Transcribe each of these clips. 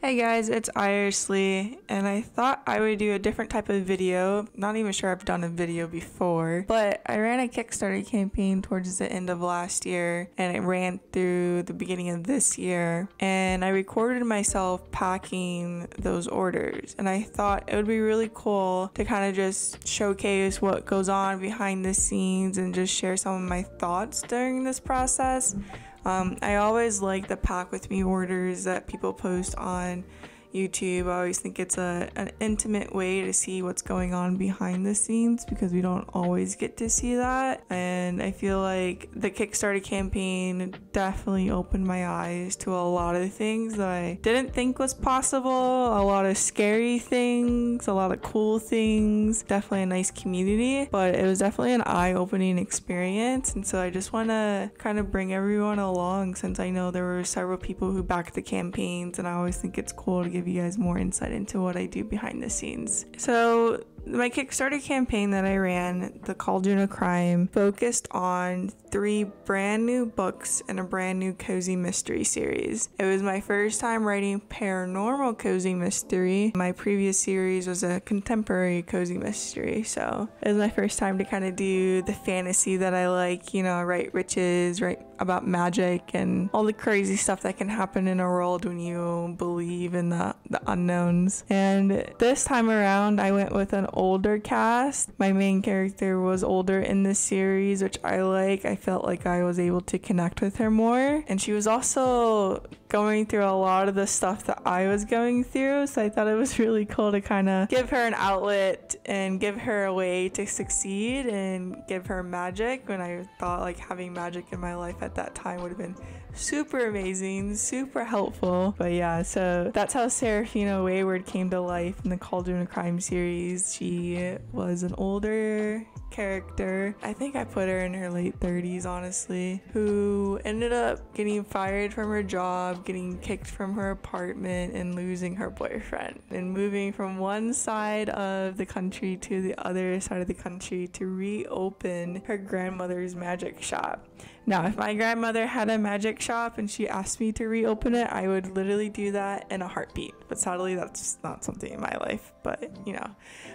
Hey guys, it's Irishly, and I thought I would do a different type of video. Not even sure I've done a video before, but I ran a Kickstarter campaign towards the end of last year, and it ran through the beginning of this year, and I recorded myself packing those orders, and I thought it would be really cool to kind of just showcase what goes on behind the scenes and just share some of my thoughts during this process. I always like the pack with me orders that people post on YouTube. I always think it's an intimate way to see what's going on behind the scenes because we don't always get to see that. And I feel like the Kickstarter campaign definitely opened my eyes to a lot of things that I didn't think was possible, a lot of scary things, a lot of cool things, definitely a nice community, but it was definitely an eye-opening experience. And so I just want to kind of bring everyone along since I know there were several people who backed the campaigns, and I always think it's cool to give you guys more insight into what I do behind the scenes. So my Kickstarter campaign that I ran, The Cauldron of Crime, focused on 3 brand new books and a brand new cozy mystery series. It was my first time writing paranormal cozy mystery. My previous series was a contemporary cozy mystery, so it was my first time to kind of do the fantasy that I like, you know, write witches, write about magic and all the crazy stuff that can happen in a world when you believe in the unknowns. And this time around I went with an older cast. My main character was older in this series, which I like. I felt like I was able to connect with her more, and she was also going through a lot of the stuff that I was going through, so I thought it was really cool to kind of give her an outlet and give her a way to succeed and give her magic, when I thought like having magic in my life at that time would have been super amazing, super helpful. But yeah, so that's how Seraphina Wayward came to life in the Cauldron of Crime series. She was an older character, I think I put her in her late 30s honestly, who ended up getting fired from her job, getting kicked from her apartment, and losing her boyfriend, and moving from one side of the country to the other side of the country to reopen her grandmother's magic shop. Now, if my grandmother had a magic shop and she asked me to reopen it, I would literally do that in a heartbeat. But sadly, that's not something in my life. But, you know,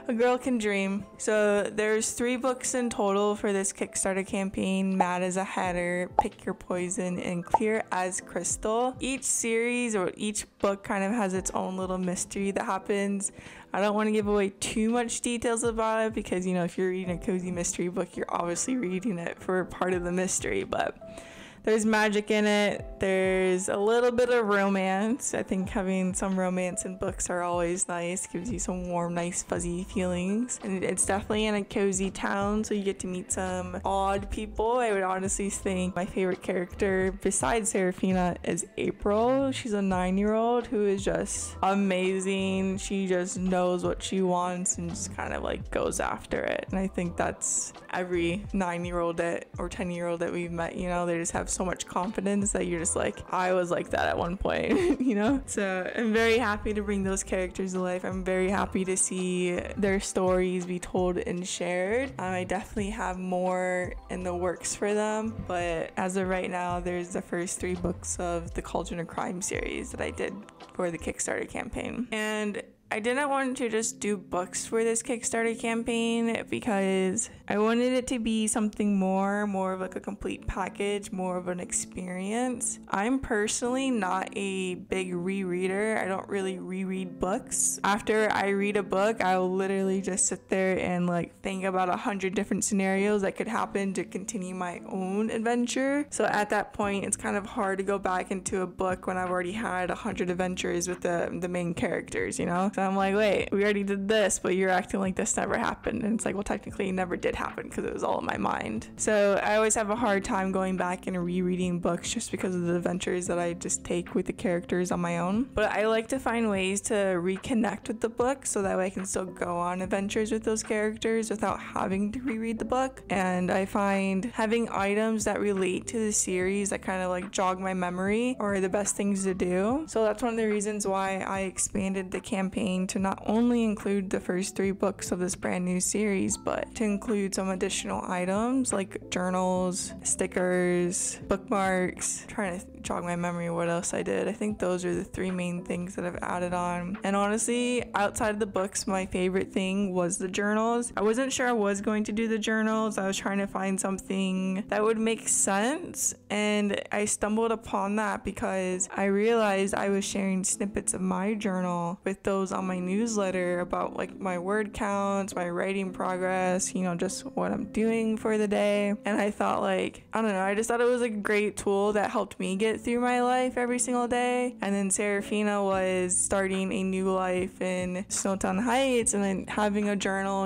a girl can dream. So there's 3 books in total for this Kickstarter campaign: Mad as a Hatter, Pick Your Poison, and Clear as Crystal. Each series or each book kind of has its own little mystery that happens. I don't want to give away too much details about it because, you know, if you're reading a cozy mystery book, you're obviously reading it for part of the mystery, but there's magic in it. There's a little bit of romance. I think having some romance in books are always nice. Gives you some warm, nice, fuzzy feelings. And it's definitely in a cozy town, so you get to meet some odd people. I would honestly think my favorite character besides Seraphina is April. She's a 9-year-old who is just amazing. She just knows what she wants and just kind of like goes after it. And I think that's every 9-year-old or 10-year-old that we've met, you know, they just have so much confidence that you're just like, I was like that at one point, you know? So I'm very happy to bring those characters to life. I'm very happy to see their stories be told and shared. I definitely have more in the works for them, but as of right now, there's the first 3 books of the Cauldron of Crime series that I did for the Kickstarter campaign. And I didn't want to just do books for this Kickstarter campaign because I wanted it to be something more of like a complete package, more of an experience. I'm personally not a big rereader. I don't really reread books. After I read a book, I'll literally just sit there and like think about 100 different scenarios that could happen to continue my own adventure. So at that point, it's kind of hard to go back into a book when I've already had 100 adventures with the main characters, you know? So I'm like, wait, we already did this, but you're acting like this never happened. And it's like, well, technically it never did happen because it was all in my mind. So I always have a hard time going back and rereading books just because of the adventures that I just take with the characters on my own. But I like to find ways to reconnect with the book so that way I can still go on adventures with those characters without having to reread the book. And I find having items that relate to the series that kind of like jog my memory are the best things to do. So that's one of the reasons why I expanded the campaign campaign to not only include the first 3 books of this brand new series, but to include some additional items like journals, stickers, bookmarks. I'm trying to jog my memory what else I did. I think those are the 3 main things that I've added on. And honestly, outside of the books, my favorite thing was the journals. I wasn't sure I was going to do the journals. I was trying to find something that would make sense, and I stumbled upon that because I realized I was sharing snippets of my journal with those on my newsletter about like my word counts, my writing progress, just what I'm doing for the day. And I thought I just thought it was a great tool that helped me get through my life every single day. And then Serafina was starting a new life in Snowtown Heights, and then having a journal,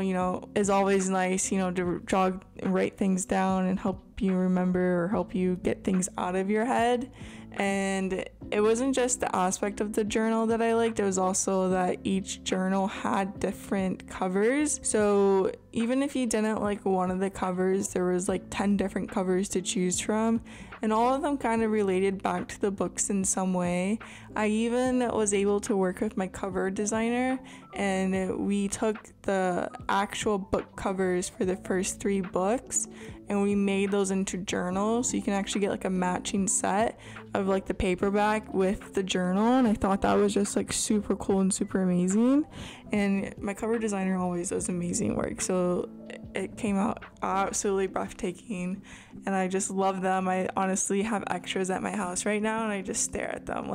is always nice, to jog and write things down and help you remember or help you get things out of your head. And it wasn't just the aspect of the journal that I liked, it was also that each journal had different covers. So even if you didn't like one of the covers, there was 10 different covers to choose from, and all of them kind of related back to the books in some way. I even was able to work with my cover designer, and we took the actual book covers for the first 3 books and we made those into journals, so you can actually get a matching set of the paperback with the journal. And I thought that was just super cool and super amazing, and my cover designer always does amazing work, so it came out absolutely breathtaking, and I just love them. I honestly have extras at my house right now, and I just stare at them.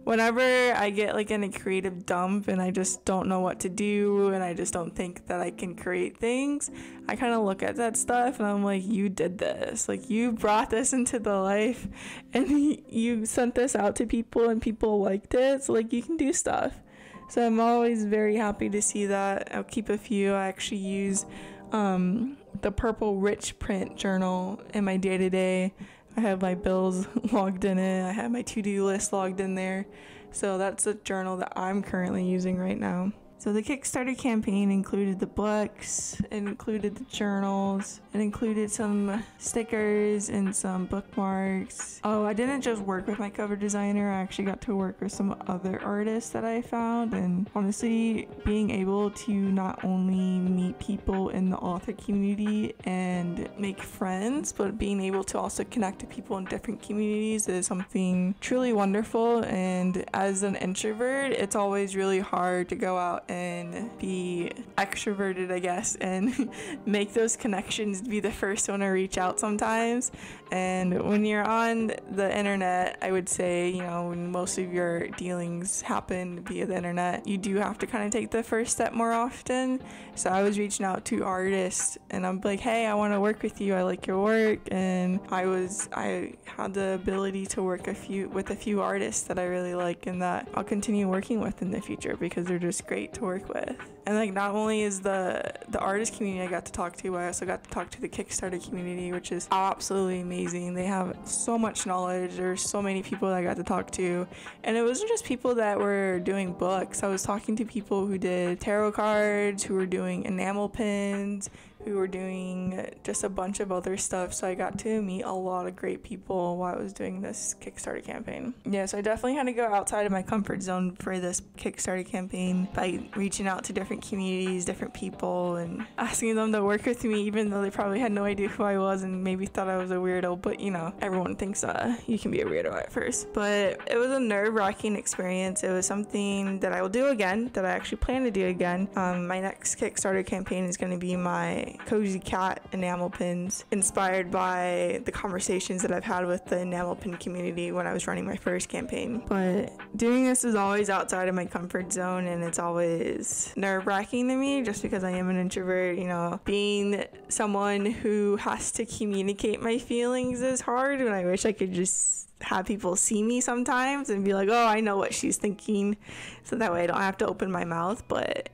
Whenever I get in a creative dump and I just don't know what to do and I just don't think that I can create things, I kind of look at that stuff and I'm like, you did this. You brought this into the life and you sent this out to people and people liked it. So you can do stuff. So I'm always very happy to see that. I'll keep a few. I actually use the purple rich print journal in my day-to-day. I have my bills logged in it. I have my to-do list logged in there. So that's the journal that I'm currently using right now. So the Kickstarter campaign included the books, it included the journals, it included some stickers and some bookmarks. Oh, I didn't just work with my cover designer, I actually got to work with some other artists that I found, and honestly, being able to not only meet people in the author community and make friends, but being able to also connect to people in different communities is something truly wonderful. And as an introvert, it's always really hard to go out and be extroverted, I guess, and make those connections, be the first one to reach out sometimes. And when you're on the internet, I would say, when most of your dealings happen via the internet, you do have to kind of take the first step more often. So I was reaching out to artists and I'm like, hey, I want to work with you, I like your work. And I had the ability to work with a few artists that I really like and that I'll continue working with in the future because they're just great to work with. And not only is the artist community I got to talk to, I also got to talk to the Kickstarter community, which is absolutely amazing. They have so much knowledge. There's so many people that I got to talk to, and it wasn't just people that were doing books. I was talking to people who did tarot cards, who were doing enamel pins, who were doing just a bunch of other stuff. So I got to meet a lot of great people while I was doing this Kickstarter campaign. Yeah, so I definitely had to go outside of my comfort zone for this Kickstarter campaign by reaching out to different communities, different people, and asking them to work with me, even though they probably had no idea who I was and maybe thought I was a weirdo. But everyone thinks you can be a weirdo at first. But it was a nerve-wracking experience. It was something that I will do again, that I actually plan to do again. My next Kickstarter campaign is going to be my cozy cat enamel pins, inspired by the conversations that I've had with the enamel pin community when I was running my first campaign. But doing this is always outside of my comfort zone, and it's always nerve-wracking to me just because I am an introvert. Being someone who has to communicate my feelings is hard, and I wish I could just have people see me sometimes and be like, oh, I know what she's thinking, so that way I don't have to open my mouth. But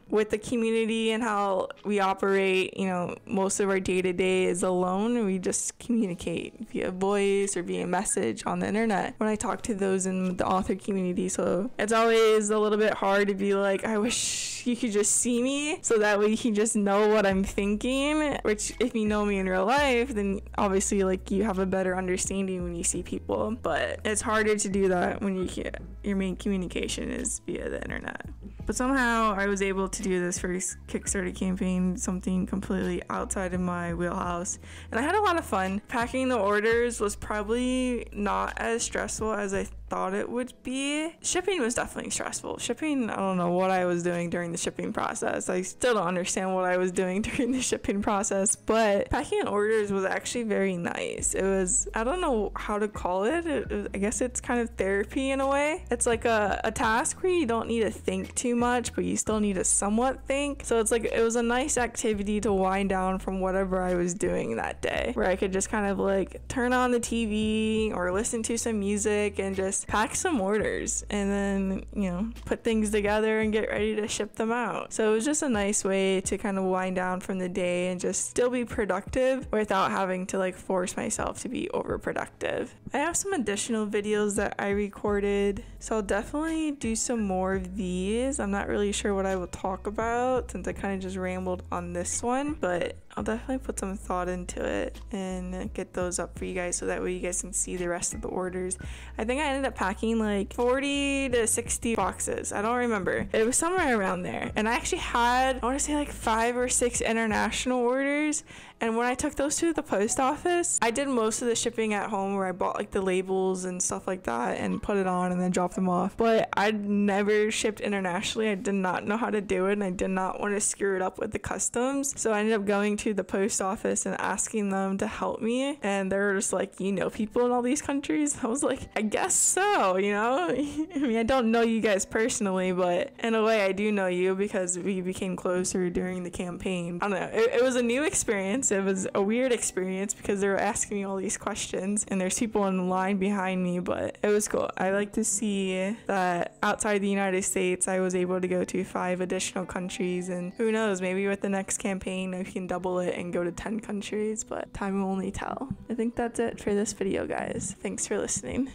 with the community and how we operate, most of our day-to-day is alone. We just communicate via voice or via message on the internet when I talk to those in the author community. So it's always a little bit hard to be like, I wish wish you could just see me so that way you can just know what I'm thinking, which if you know me in real life, then obviously like you have a better understanding when you see people, but it's harder to do that when your main communication is via the internet. But somehow I was able to do this first Kickstarter campaign, something completely outside of my wheelhouse, and I had a lot of fun. Packing the orders was probably not as stressful as I thought it would be. Shipping was definitely stressful. Shipping, I don't know what I was doing during the shipping process. I still don't understand what I was doing during the shipping process, but packing orders was actually very nice. It was, I don't know how to call it. I guess it's kind of therapy in a way. It's like a task where you don't need to think too much, but you still need to somewhat think. So it's like, it was a nice activity to wind down from whatever I was doing that day, where I could just kind of like turn on the TV or listen to some music and just pack some orders and then, you know, put things together and get ready to ship them out. So it was just a nice way to kind of wind down from the day and just still be productive without having to like force myself to be overproductive. I have some additional videos that I recorded, so I'll definitely do some more of these. I'm not really sure what I will talk about since I kind of just rambled on this one, but I'll definitely put some thought into it and get those up for you guys so that way you guys can see the rest of the orders. I think I ended up packing like 40 to 60 boxes. I don't remember. It was somewhere around there. And I actually had, I want to say like 5 or 6 international orders. And when I took those to the post office, I did most of the shipping at home where I bought like the labels and stuff like that and put it on and then drop them off. But I'd never shipped internationally. I did not know how to do it and I did not want to screw it up with the customs. So I ended up going to the post office and asking them to help me. And they were just like, you know people in all these countries? I was like, I guess so, you know? I mean, I don't know you guys personally, but in a way I do know you because we became closer during the campaign. I don't know. It was a new experience. It was a weird experience because they were asking me all these questions and there's people in line behind me, but it was cool. I like to see that outside the United States, I was able to go to 5 additional countries, and who knows, maybe with the next campaign, I can double it and go to 10 countries, but time will only tell. I think that's it for this video, guys. Thanks for listening.